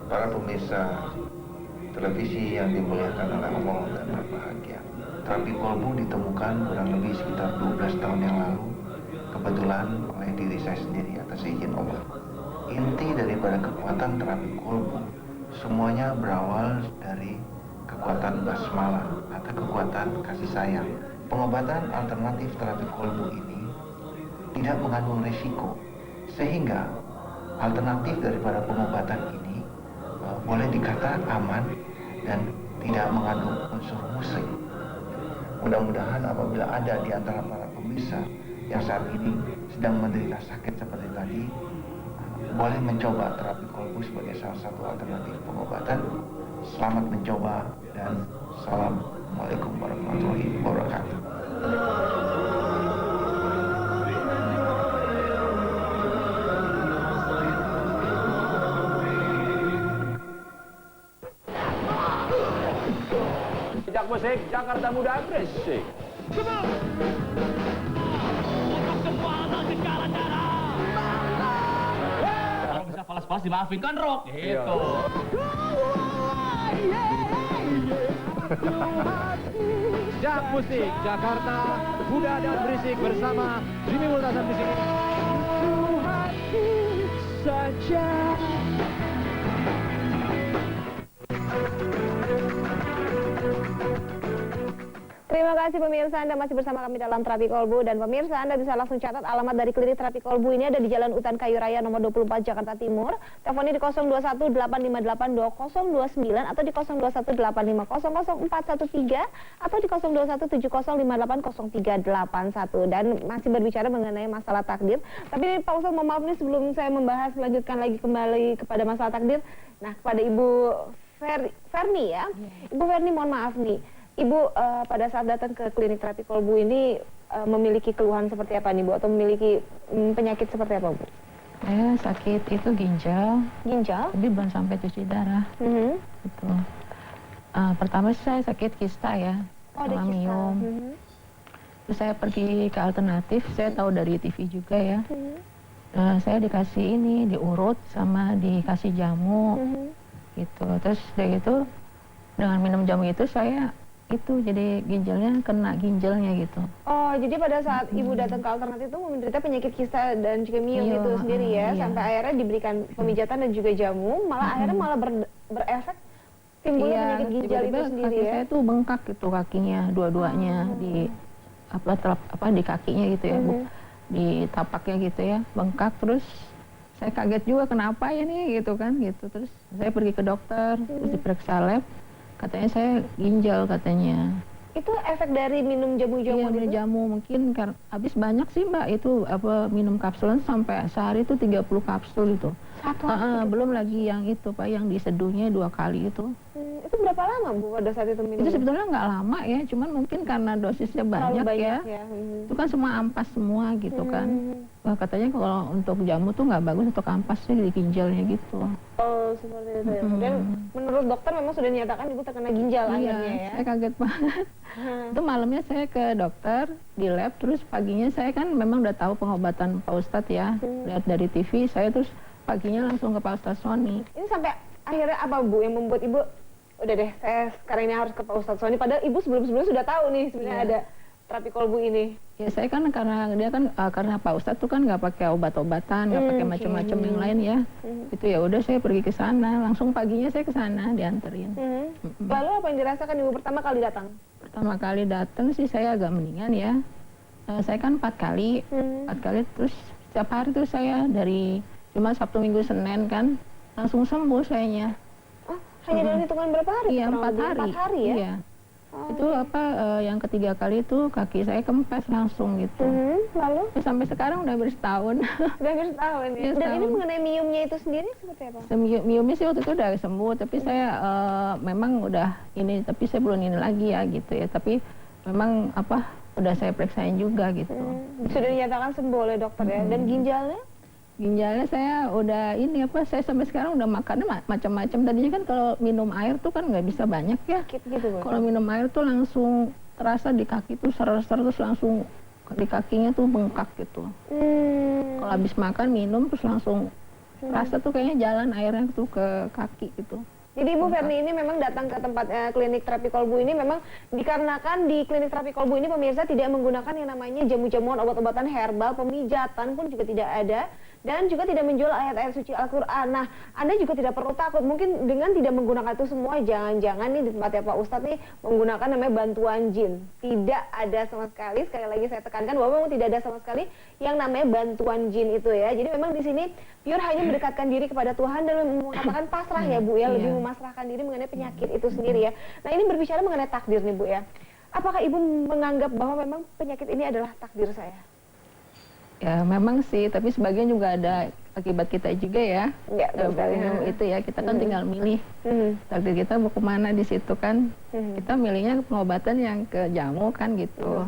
Para pemirsa televisi yang dimuliakan oleh Allah dan berbahagia. Terapi kolbu ditemukan kurang lebih sekitar 12 tahun yang lalu, kebetulan oleh diri saya sendiri atas izin Allah. Inti daripada kekuatan terapi kolbu semuanya berawal dari kekuatan basmalah atau kekuatan kasih sayang. Pengobatan alternatif terapi kolbu ini tidak mengandung risiko, sehingga alternatif daripada pengobatan ini boleh dikata aman dan tidak mengandung unsur musik. Mudah-mudahan apabila ada di antara para pemirsa yang saat ini sedang menderita sakit seperti tadi, boleh mencoba terapi kolbu sebagai salah satu alternatif pengobatan. Selamat mencoba dan Assalamualaikum warahmatullahi wabarakatuh. Sejak musik Jakarta Muda berisik. Kalau bisa falas-falas dimaafin kan Rock gitu. Sejak musik Jakarta Muda dan berisik bersama Jimmy Multasan di sini. Saja. Terima kasih pemirsa, Anda masih bersama kami dalam Terapi Kolbu. Dan pemirsa, Anda bisa langsung catat alamat dari klinik Terapi Kolbu ini ada di Jalan Utan Kayu Raya nomor 24 Jakarta Timur. Teleponnya di 0218582029 atau di 0218500413 atau di 0217058031. Dan masih berbicara mengenai masalah takdir. Tapi Pak Ustadz, mohon maaf nih sebelum saya membahas, melanjutkan lagi kembali kepada masalah takdir. Nah, kepada Ibu Ferni ya. Ibu Ferni, mohon maaf nih. Ibu pada saat datang ke klinik terapi kolbu ini memiliki keluhan seperti apa nih Bu? Atau memiliki penyakit seperti apa Bu? Saya sakit itu ginjal. Ginjal? Tapi belum sampai cuci darah. Gitu. Pertama saya sakit kista ya, sama miom. Terus saya pergi ke alternatif, saya tahu dari TV juga ya. Saya dikasih ini, diurut sama dikasih jamu. Gitu. Terus dari itu dengan minum jamu itu saya itu jadi ginjalnya kena ginjalnya gitu. Oh, jadi pada saat Ibu datang ke alternatif itu menderita penyakit kista dan juga miom itu sendiri ya, sampai akhirnya diberikan pemijatan dan juga jamu, malah akhirnya malah berefek timbulnya penyakit ginjal itu sendiri ya. Saya tuh bengkak gitu kakinya dua-duanya di di kakinya gitu ya, Bu. Di tapaknya gitu ya, bengkak. Terus saya kaget juga kenapa ya nih gitu kan gitu. Terus saya pergi ke dokter, terus diperiksa lab. Katanya saya ginjal katanya. Itu efek dari minum jamu-jamu itu? Minum jamu mungkin karena habis banyak sih Mbak itu minum kapsul sampai sehari itu 30 kapsul itu. Belum lagi yang itu Pak yang diseduhnya 2 kali itu. Itu berapa lama Bu pada saat itu minum? Itu sebetulnya nggak lama ya, cuman mungkin karena dosisnya banyak ya. Itu kan semua ampas semua gitu kan. Katanya kalau untuk jamu tuh nggak bagus untuk ampasnya di ginjalnya gitu. Oh, seperti itu ya. Dan menurut dokter memang sudah dinyatakan Ibu terkena ginjal akhirnya ya. Saya kaget banget. Itu malamnya saya ke dokter di lab, terus paginya saya kan memang udah tahu pengobatan Pak Ustadz ya. Lihat dari TV, saya terus paginya langsung ke Pak Ustadz Sony. Ini sampai akhirnya apa Bu yang membuat Ibu udah deh saya sekarang ini harus ke Pak Ustadz Sony, padahal Ibu sebelum-sebelumnya sudah tahu nih sebenarnya ada terapi kolbu ini. Ya saya kan karena dia kan karena Pak Ustadz tuh kan nggak pakai obat-obatan, nggak pakai macam-macam yang lain ya. Itu ya udah saya pergi ke sana, langsung paginya saya ke sana dianterin. Lalu apa yang dirasakan Ibu pertama kali datang? Pertama kali datang sih saya agak mendingan ya. Saya kan 4 kali, 4 kali terus setiap hari tuh saya dari cuma Sabtu Minggu Senin kan langsung sembuh sayanya. Oh, hanya dalam hitungan berapa hari? Iya, 4 hari. 4 hari ya? Iya. Itu yang ketiga kali itu kaki saya kempes langsung gitu. Lalu? Sampai sekarang udah bersetahun. Udah bersetahun ya? Dan ini mengenai miomnya itu sendiri seperti apa? Miomnya sih waktu itu udah sembuh, tapi saya memang udah ini, tapi saya belum ini lagi ya gitu ya. Tapi memang udah saya periksain juga gitu. Sudah dinyatakan sembuh oleh dokter ya? Dan ginjalnya? Ginjalnya saya udah ini saya sampai sekarang udah makannya macam-macam. Tadinya kan kalau minum air tuh kan nggak bisa banyak ya. Gitu, kalau minum air tuh langsung terasa di kaki tuh ser-ser terus langsung di kakinya tuh bengkak gitu. Kalau habis makan minum terus langsung Rasa tuh kayaknya jalan airnya tuh ke kaki gitu. Jadi Ibu Ferni ini memang datang ke tempat klinik terapi kolbu ini memang dikarenakan di klinik terapi kolbu ini pemirsa tidak menggunakan yang namanya jamu-jamuan obat-obatan herbal, pemijatan pun juga tidak ada. Dan juga tidak menjual ayat-ayat suci Al-Quran. Nah, Anda juga tidak perlu takut. Mungkin dengan tidak menggunakan itu semua, jangan-jangan nih di tempatnya Pak Ustadz nih menggunakan namanya bantuan jin. Tidak ada sama sekali lagi saya tekankan bahwa memang tidak ada sama sekali yang namanya bantuan jin itu ya. Jadi memang di sini pure hanya mendekatkan diri kepada Tuhan dan mengatakan pasrah ya Bu ya, lebih memasrahkan diri mengenai penyakit itu sendiri ya. Nah, ini berbicara mengenai takdir nih Bu ya. Apakah Ibu menganggap bahwa memang penyakit ini adalah takdir saya? Ya memang sih, tapi sebagian juga ada akibat kita juga ya. Ya, minum itu ya, kita kan tinggal milih takdir kita mau kemana di situ kan. Kita milihnya pengobatan yang ke jamu kan gitu.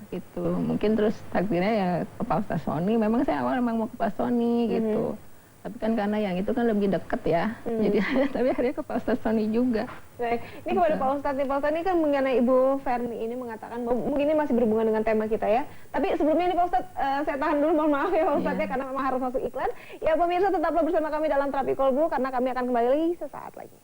Gitu. Mungkin terus takdirnya ya ke Pak Ustadz Sony. Memang saya awal memang mau ke Pak Sony gitu. Tapi kan karena yang itu kan lebih deket ya. Jadi tapi akhirnya ke Pak Ustadz Sony juga. Baik, ini kepada Pak Ustadz nih, Pak Ustadz ini kan mengenai Ibu Ferni ini mengatakan bahwa mungkin ini masih berhubungan dengan tema kita ya. Tapi sebelumnya ini Pak Ustadz, saya tahan dulu, mohon maaf ya Pak Ustadz ya, karena memang harus masuk iklan. Ya pemirsa tetaplah bersama kami dalam Terapi Kolbu karena kami akan kembali lagi sesaat lagi.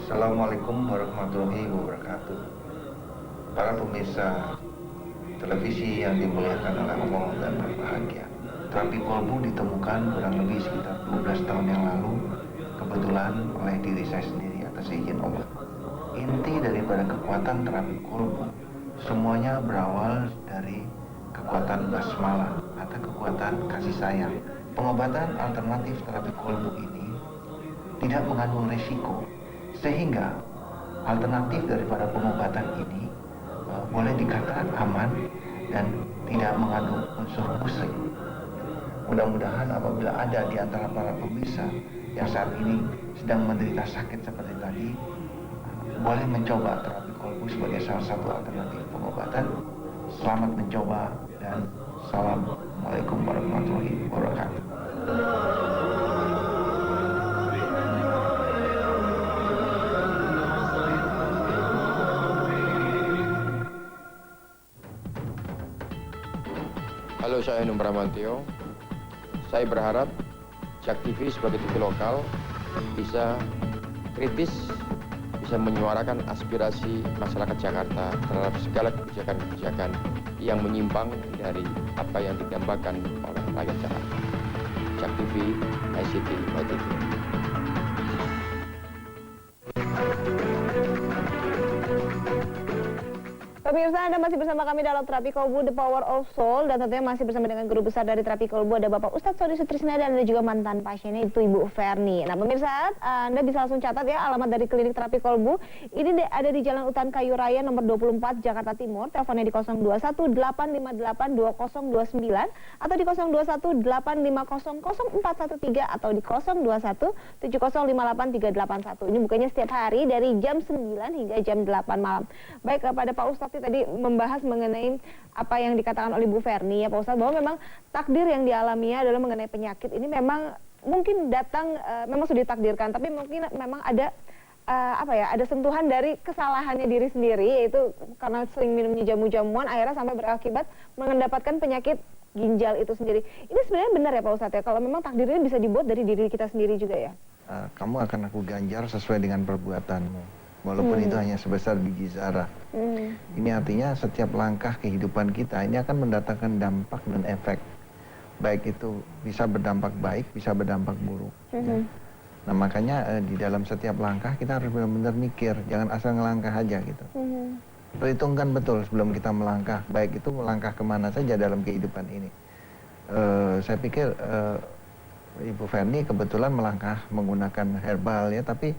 Assalamualaikum warahmatullahi wabarakatuh. Para pemirsa televisi yang dimuliakan oleh Allah dan berbahagia. Terapi kolbu ditemukan kurang lebih sekitar 12 tahun yang lalu, kebetulan oleh diri saya sendiri atas izin Allah. Inti daripada kekuatan terapi kolbu semuanya berawal dari kekuatan basmalah atau kekuatan kasih sayang. Pengobatan alternatif terapi kolbu ini tidak mengandung resiko, sehingga alternatif daripada pengobatan ini boleh dikatakan aman dan tidak mengandung unsur musrik. Mudah-mudahan apabila ada di antara para pemirsa yang saat ini sedang menderita sakit seperti tadi, boleh mencoba terapi kolbu sebagai salah satu alternatif pengobatan. Selamat mencoba dan Assalamualaikum warahmatullahi wabarakatuh. Halo, saya Num Bramantio. Saya berharap Jak TV sebagai TV lokal bisa kritis, bisa menyuarakan aspirasi masyarakat Jakarta terhadap segala kebijakan-kebijakan yang menyimpang dari apa yang didambakan oleh rakyat Jakarta. Jak TV, ICT, YTV. Pemirsa, Anda masih bersama kami dalam Terapi Kolbu The Power of Soul, dan tentunya masih bersama dengan guru besar dari Terapi Kolbu ada Bapak Ustadz Sony Sutrisna dan ada juga mantan pasiennya itu Ibu Ferni. Nah pemirsa, Anda bisa langsung catat ya alamat dari klinik Terapi Kolbu. Ini ada di Jalan Utan Kayu Raya nomor 24 Jakarta Timur. Teleponnya di 0218582029 atau di 0218500413 atau di 0217058381. Ini bukanya setiap hari dari jam 9 hingga jam 8 malam. Baik, kepada Pak Ustadz tadi membahas mengenai apa yang dikatakan oleh Bu Ferni ya Pak Ustadz, bahwa memang takdir yang dialaminya adalah mengenai penyakit ini memang mungkin datang memang sudah ditakdirkan, tapi mungkin memang ada ada sentuhan dari kesalahannya diri sendiri, yaitu karena sering minumnya jamu-jamuan akhirnya sampai berakibat mendapatkan penyakit ginjal itu sendiri. Ini sebenarnya benar ya Pak Ustadz ya, kalau memang takdirnya bisa dibuat dari diri kita sendiri juga ya? Kamu akan aku ganjar sesuai dengan perbuatanmu, walaupun itu hanya sebesar biji zarah. Ini artinya setiap langkah kehidupan kita ini akan mendatangkan dampak dan efek. Baik itu bisa berdampak baik, bisa berdampak buruk. Ya. Nah makanya di dalam setiap langkah kita harus benar-benar mikir, jangan asal ngelangkah aja gitu. Perhitungkan betul sebelum kita melangkah, baik itu melangkah kemana saja dalam kehidupan ini. Saya pikir Ibu Ferni kebetulan melangkah menggunakan herbal ya, tapi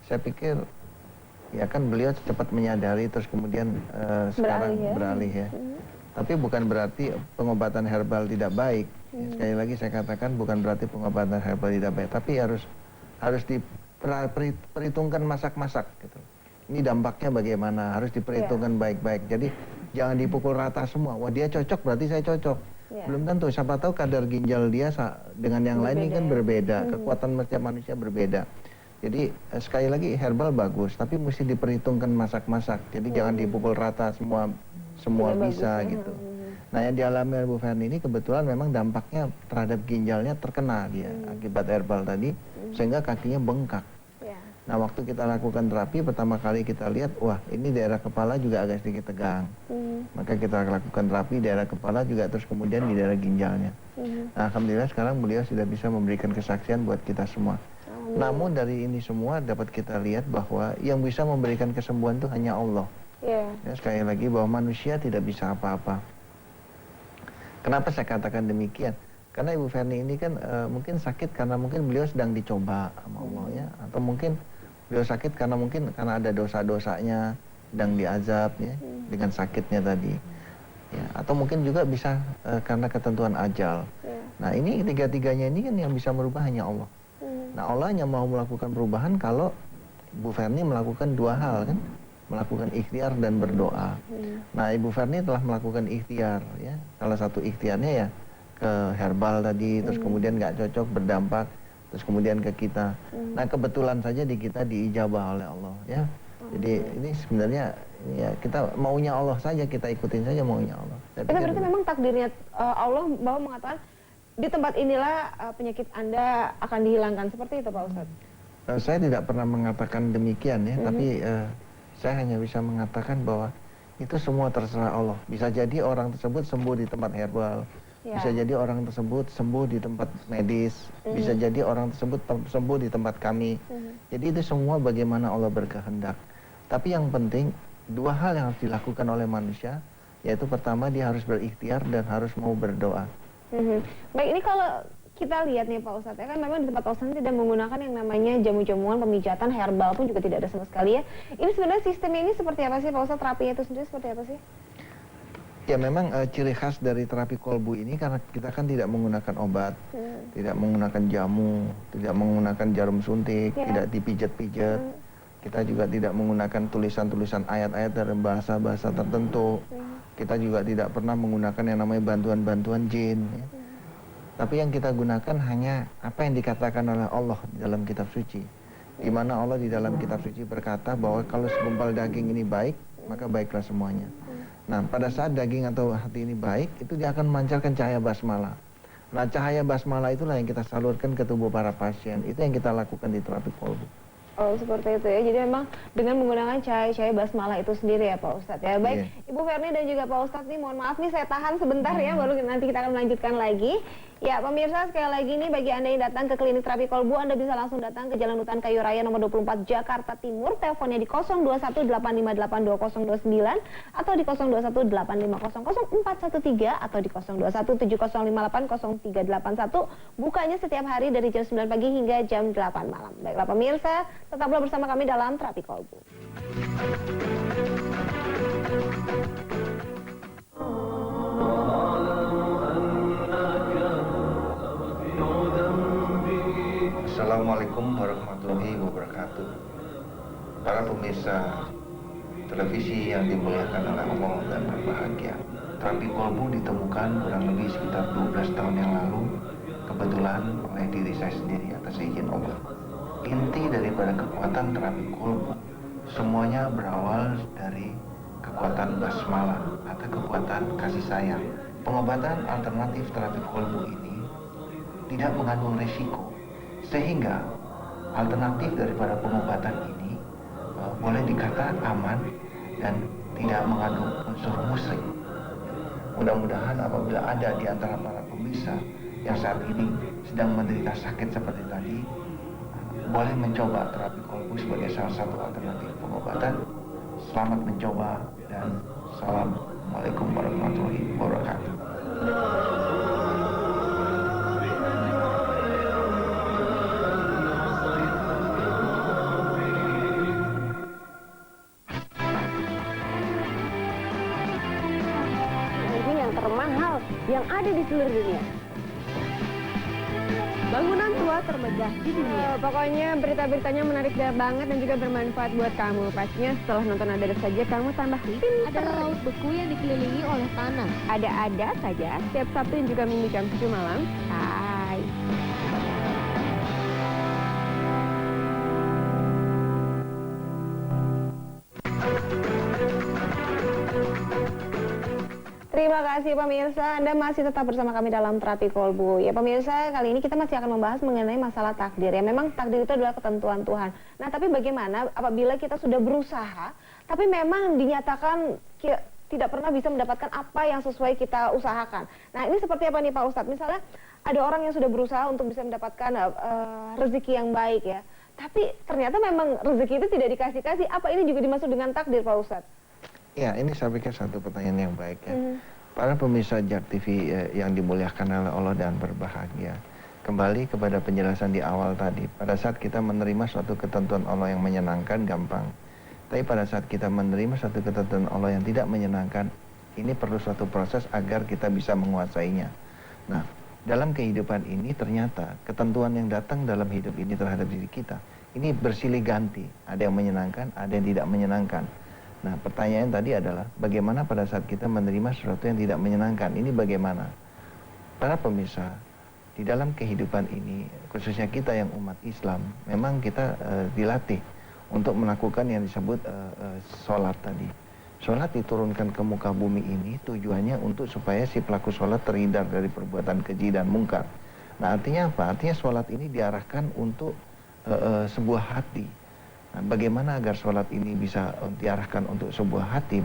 saya pikir ya kan beliau cepat menyadari terus kemudian sekarang beralih ya. Tapi bukan berarti pengobatan herbal tidak baik. Sekali lagi saya katakan bukan berarti pengobatan herbal tidak baik, tapi harus diperhitungkan masak-masak gitu. Ini dampaknya bagaimana, harus diperhitungkan baik-baik. Jadi jangan dipukul rata semua. Wah dia cocok berarti saya cocok. Ya. Belum tentu, siapa tahu kadar ginjal dia dengan yang lain ini kan berbeda, kekuatan setiap manusia berbeda. Jadi sekali lagi herbal bagus, tapi mesti diperhitungkan masak-masak. Jadi jangan dipukul rata semua bisa bagus, ya. gitu. Nah yang dialami oleh Bu Ferni ini kebetulan memang dampaknya terhadap ginjalnya terkena dia akibat herbal tadi, sehingga kakinya bengkak. Ya. Nah waktu kita lakukan terapi pertama kali kita lihat, wah ini daerah kepala juga agak sedikit tegang. Maka kita lakukan terapi daerah kepala juga, terus kemudian di daerah ginjalnya. Nah, alhamdulillah sekarang beliau sudah bisa memberikan kesaksian buat kita semua. Namun dari ini semua dapat kita lihat bahwa yang bisa memberikan kesembuhan itu hanya Allah. Ya. Ya, sekali lagi bahwa manusia tidak bisa apa-apa. Kenapa saya katakan demikian? Karena Ibu Ferni ini kan mungkin sakit karena mungkin beliau sedang dicoba sama Allah ya, atau mungkin beliau sakit karena mungkin karena ada dosa-dosanya, sedang diazab ya dengan sakitnya tadi. Ya, atau mungkin juga bisa karena ketentuan ajal. Ya. Nah, ini tiga-tiganya ini kan yang bisa merubah hanya Allah. Nah, Allah hanya mau melakukan perubahan kalau Bu Ferni melakukan dua hal kan, melakukan ikhtiar dan berdoa. Nah, Ibu Ferni telah melakukan ikhtiar ya. Salah satu ikhtiarnya ya ke herbal tadi, terus kemudian nggak cocok berdampak, terus kemudian ke kita. Nah, kebetulan saja di kita diijabah oleh Allah ya. Jadi ini sebenarnya ya kita maunya Allah saja, kita ikutin saja maunya Allah. Itu berarti memang takdirnya Allah bahwa mengatakan di tempat inilah penyakit Anda akan dihilangkan, seperti itu Pak Ustadz? Saya tidak pernah mengatakan demikian ya, tapi saya hanya bisa mengatakan bahwa itu semua terserah Allah. Bisa jadi orang tersebut sembuh di tempat herbal, bisa jadi orang tersebut sembuh di tempat medis, bisa jadi orang tersebut sembuh di tempat kami. Jadi itu semua bagaimana Allah berkehendak. Tapi yang penting dua hal yang harus dilakukan oleh manusia, yaitu pertama dia harus berikhtiar dan harus mau berdoa. Baik, ini kalau kita lihat nih Pak Ustadz, ya kan memang di tempat Pak Ustadz tidak menggunakan yang namanya jamu-jamuan, pemijatan, herbal pun juga tidak ada sama sekali ya. Ini sebenarnya sistemnya ini seperti apa sih Pak Ustadz? Terapinya itu sendiri seperti apa sih? Ya memang ciri khas dari terapi kolbu ini karena kita kan tidak menggunakan obat, tidak menggunakan jamu, tidak menggunakan jarum suntik, tidak dipijat-pijat. Kita juga tidak menggunakan tulisan-tulisan ayat-ayat dalam bahasa-bahasa tertentu. Kita juga tidak pernah menggunakan yang namanya bantuan-bantuan jin. Ya. Tapi yang kita gunakan hanya apa yang dikatakan oleh Allah di dalam kitab suci. Di mana Allah di dalam kitab suci berkata bahwa kalau segumpal daging ini baik, maka baiklah semuanya. Nah, pada saat daging atau hati ini baik, itu dia akan memancarkan cahaya basmalah. Nah, cahaya basmalah itulah yang kita salurkan ke tubuh para pasien. Itu yang kita lakukan di terapi kolbu. Oh, seperti itu ya. Jadi memang dengan menggunakan cahaya basmalah itu sendiri ya Pak Ustadz ya. Baik, Ibu Ferni dan juga Pak Ustadz nih, mohon maaf nih saya tahan sebentar ya, baru nanti kita akan melanjutkan lagi. Ya, pemirsa sekali lagi nih bagi Anda yang datang ke klinik terapi kolbu, Anda bisa langsung datang ke Jalan Hutan Kayu Raya nomor 24 Jakarta Timur. Teleponnya di 0218582029 atau di 0218500413 atau di 0217058031. Bukanya setiap hari dari jam 9 pagi hingga jam 8 malam. Baiklah pemirsa, tetaplah bersama kami dalam terapi kolbu. Assalamualaikum warahmatullahi wabarakatuh. Para pemirsa televisi yang dimuliakan oleh Allah dan berbahagia, terapi kolbu ditemukan kurang lebih sekitar 12 tahun yang lalu, kebetulan oleh diri saya sendiri atas izin Allah. Inti daripada kekuatan terapi kolbu semuanya berawal dari kekuatan basmalah atau kekuatan kasih sayang. Pengobatan alternatif terapi kolbu ini tidak mengandung resiko, sehingga alternatif daripada pengobatan ini boleh dikatakan aman dan tidak mengandung unsur musyrik. Mudah-mudahan apabila ada di antara para pemirsa yang saat ini sedang menderita sakit seperti tadi, boleh mencoba terapi kolbu sebagai salah satu alternatif pengobatan. Selamat mencoba dan Assalamualaikum warahmatullahi wabarakatuh. Yang termahal yang ada di seluruh dunia. Bangunan tua termegah di dunia. Pokoknya berita-beritanya menarik banget dan juga bermanfaat buat kamu. Pastinya setelah nonton Ada Saja kamu tambah pintar. Ada laut beku yang dikelilingi oleh tanah. Ada saja setiap Sabtu dan juga Minggu jam 7 malam. Hai. Terima kasih pemirsa, Anda masih tetap bersama kami dalam Terapi Kolbu. Ya pemirsa, kali ini kita masih akan membahas mengenai masalah takdir. Ya memang takdir itu adalah ketentuan Tuhan. Nah tapi bagaimana apabila kita sudah berusaha, tapi memang dinyatakan tidak pernah bisa mendapatkan apa yang sesuai kita usahakan. Nah ini seperti apa nih Pak Ustadz? Misalnya ada orang yang sudah berusaha untuk bisa mendapatkan rezeki yang baik ya. Tapi ternyata memang rezeki itu tidak dikasih-kasih. Apa ini juga dimaksud dengan takdir Pak Ustadz? Ya, ini saya pikir satu pertanyaan yang baik ya. Para pemirsa JAK TV yang dimuliakan oleh Allah dan berbahagia. Kembali kepada penjelasan di awal tadi, pada saat kita menerima suatu ketentuan Allah yang menyenangkan, gampang. Tapi pada saat kita menerima suatu ketentuan Allah yang tidak menyenangkan, ini perlu suatu proses agar kita bisa menguasainya. Nah, dalam kehidupan ini ternyata ketentuan yang datang dalam hidup ini terhadap diri kita, ini bersilih ganti. Ada yang menyenangkan, ada yang tidak menyenangkan. Nah, pertanyaan tadi adalah bagaimana pada saat kita menerima sesuatu yang tidak menyenangkan? Ini bagaimana? Para pemirsa, di dalam kehidupan ini, khususnya kita yang umat Islam, memang kita dilatih untuk melakukan yang disebut sholat tadi. Sholat diturunkan ke muka bumi ini tujuannya untuk supaya si pelaku sholat terhindar dari perbuatan keji dan mungkar. Nah, artinya apa? Artinya sholat ini diarahkan untuk sebuah hati. Nah, bagaimana agar sholat ini bisa diarahkan untuk sebuah hati?